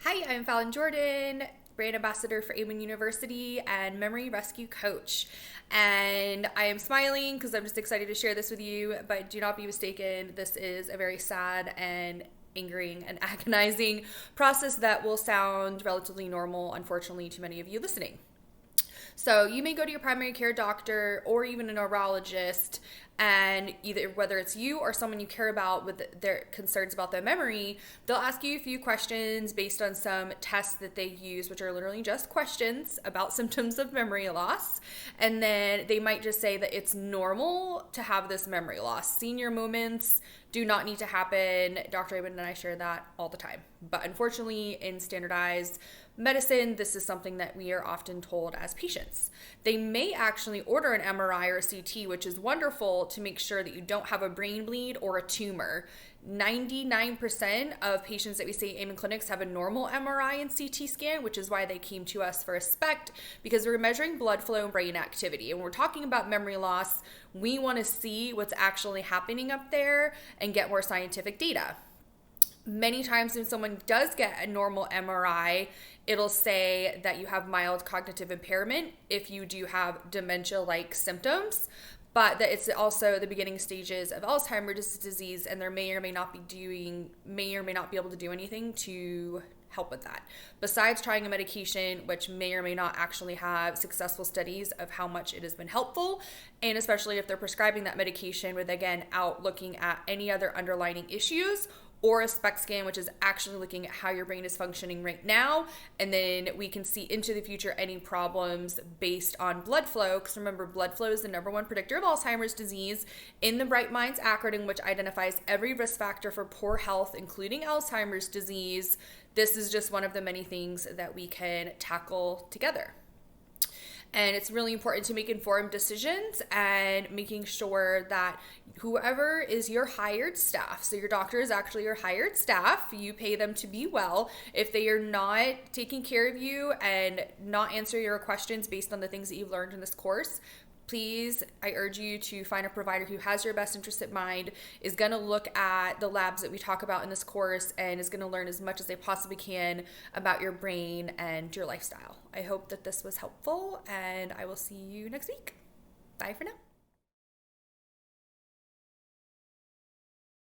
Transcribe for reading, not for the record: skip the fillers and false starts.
Hi, I'm Fallon Jordan, brand ambassador for Amen University and memory rescue coach. And I am smiling because I'm just excited to share this with you, but do not be mistaken. This is a very sad and angering and agonizing process that will sound relatively normal, unfortunately, to many of you listening. So you may go to your primary care doctor or even a neurologist, and either whether it's you or someone you care about with their concerns about their memory, they'll ask you a few questions based on some tests that they use, which are literally just questions about symptoms of memory loss. And then they might just say that it's normal to have this memory loss. Senior moments do not need to happen. Dr. Aben and I share that all the time. But unfortunately, in standardized medicine, this is something that we are often told as patients. They may actually order an MRI or a CT, which is wonderful to make sure that you don't have a brain bleed or a tumor. 99% of patients that we see in Amen clinics have a normal MRI and CT scan, which is why they came to us for a SPECT, because we're measuring blood flow and brain activity. And when we're talking about memory loss, we want to see what's actually happening up there and get more scientific data. Many times when someone does get a normal MRI, it'll say that you have mild cognitive impairment if you do have dementia-like symptoms, but that it's also the beginning stages of Alzheimer's disease, and there may or may not be able to do anything to help with that. Besides trying a medication, which may or may not actually have successful studies of how much it has been helpful, and especially if they're prescribing that medication with, again, out looking at any other underlying issues, or a SPECT scan, which is actually looking at how your brain is functioning right now. And then we can see into the future any problems based on blood flow. Because remember, blood flow is the #1 predictor of Alzheimer's disease in the Bright Minds acronym, which identifies every risk factor for poor health, including Alzheimer's disease. This is just one of the many things that we can tackle together. And it's really important to make informed decisions and making sure that whoever is your hired staff, so your doctor is actually your hired staff, you pay them to be well. If they are not taking care of you and not answering your questions based on the things that you've learned in this course, please, I urge you to find a provider who has your best interest in mind, is going to look at the labs that we talk about in this course, and is going to learn as much as they possibly can about your brain and your lifestyle. I hope that this was helpful, and I will see you next week. Bye for now.